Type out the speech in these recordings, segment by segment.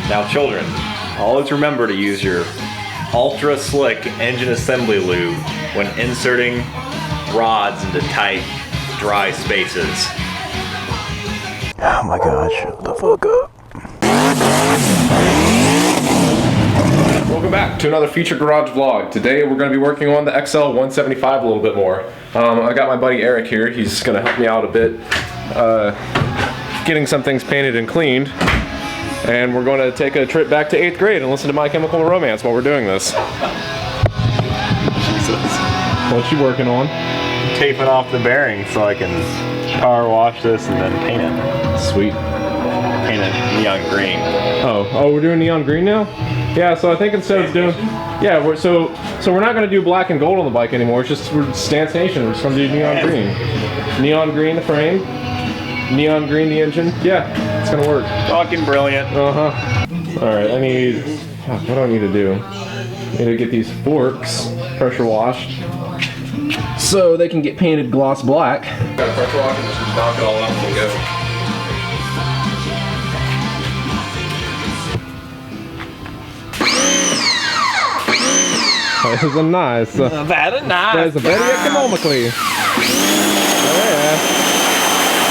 Now children, always remember to use your ultra slick engine assembly lube when inserting rods into tight, dry spaces. Oh my god, shut the fuck up. Welcome back to another Future Garage vlog. Today we're going to be working on the XL175 a little bit more. I got my buddy Eric here. He's going to help me out a bit getting some things painted and cleaned. And we're going to take a trip back to 8th grade and listen to My Chemical Romance while we're doing this. Jesus. What you working on? Taping off the bearing so I can power wash this and then paint it. Sweet. Paint it neon green. Oh, we're doing neon green now? Yeah, so I think instead of doing, yeah, so we're not going to do black and gold on the bike anymore. It's just we're Stance Nation. We're just going to do neon green. Neon green the frame, neon green the engine. Yeah, it's going to work. Fucking brilliant. All right, I need. What do I need to do? I need to get these forks pressure washed so they can get painted gloss black. Got to pressure wash and just knock it all up and go. That is a nice. Very nice. That is very economically. Yeah.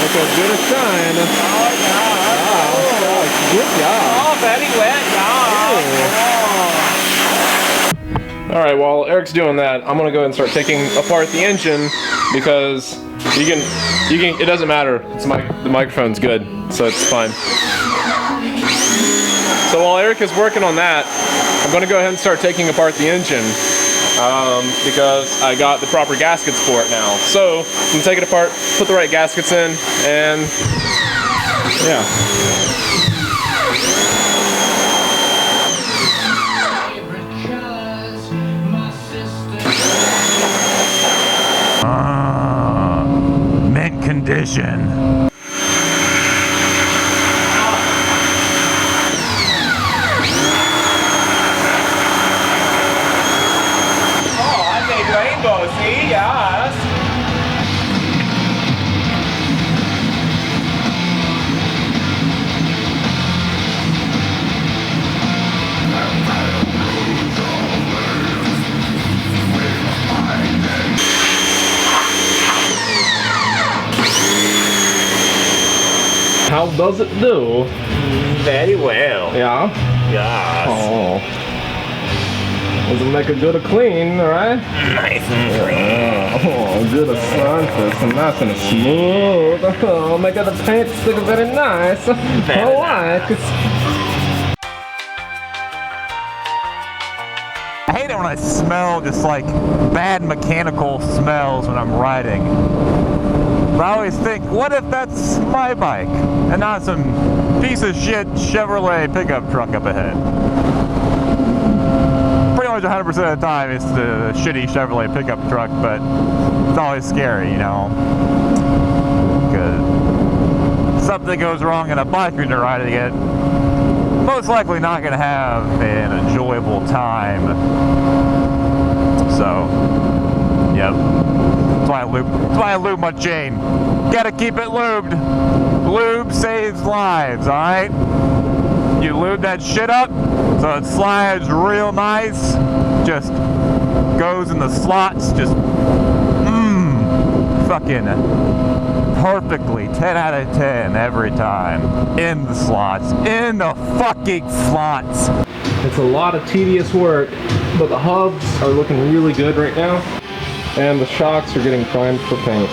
Look how good a shine. Oh, good job. Oh, very wet job. Alright, while Eric's doing that, I'm gonna go ahead and start taking apart the engine because you can it doesn't matter. The microphone's good, so it's fine. So while Eric is working on that, I'm gonna go ahead and start taking apart the engine because I got the proper gaskets for it now. So I'm gonna take it apart, put the right gaskets in, and yeah. Mint condition. Rainbow, see? Yes. How does it do? Very well. Yeah? Yes. Oh. Does it make a good clean, right? Nice and clean. Oh, good surface, and nice and smooth. Oh, make the paint stick very nice. I like it. I hate it when I smell just like bad mechanical smells when I'm riding. But I always think, what if that's my bike and not some piece of shit Chevrolet pickup truck up ahead? Pretty much 100% of the time it's the shitty Chevrolet pickup truck, but it's always scary, you know? Because something goes wrong in a bike when you're riding it, most likely not going to have an enjoyable time. So, yep. That's why I lube my chain. Gotta keep it lubed. Lube saves lives, alright? You lube that shit up so it slides real nice. Just goes in the slots, just fucking perfectly 10 out of 10 every time. In the slots. In the fucking slots. It's a lot of tedious work, but the hubs are looking really good right now, and the shocks are getting primed for paint.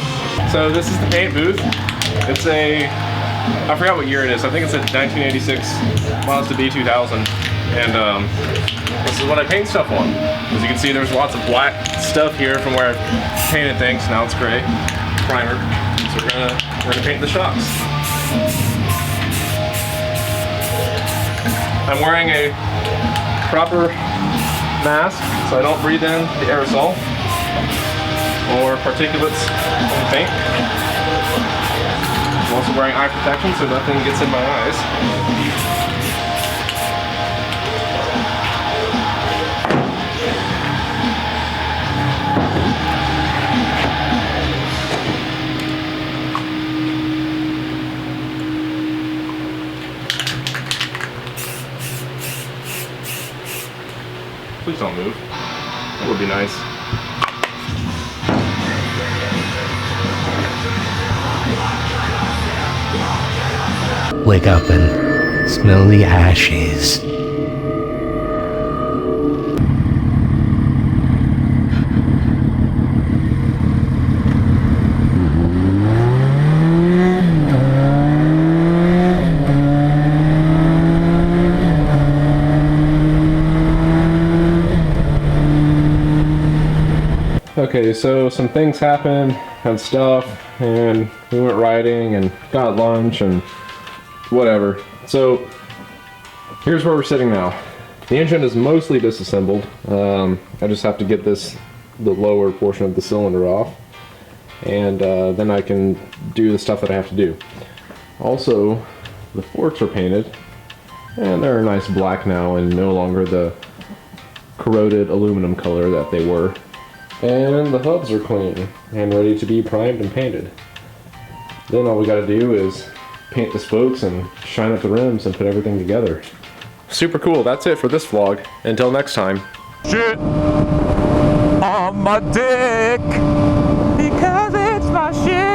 So this is the paint booth. It's a, I forgot what year it is. I think it's a 1986 Mazda B2000, and this is what I paint stuff on. As you can see, there's lots of black stuff here from where I painted things. Now it's gray, primer. So we're gonna paint the shocks. I'm wearing a proper mask so I don't breathe in the aerosol or particulates in the paint. I'm also wearing eye protection so nothing gets in my eyes. Please don't move. That would be nice. Wake up and smell the ashes. Okay, so some things happened and stuff, and we went riding and got lunch and whatever. So here's where we're sitting now. The engine is mostly disassembled. I just have to get the lower portion of the cylinder off, and then I can do the stuff that I have to do. Also, the forks are painted, and they're a nice black now and no longer the corroded aluminum color that they were. And the hubs are clean and ready to be primed and painted. Then all we gotta do is paint the spokes and shine up the rims and put everything together. Super cool. That's it for this vlog. Until next time. Shit on my dick because it's my shit.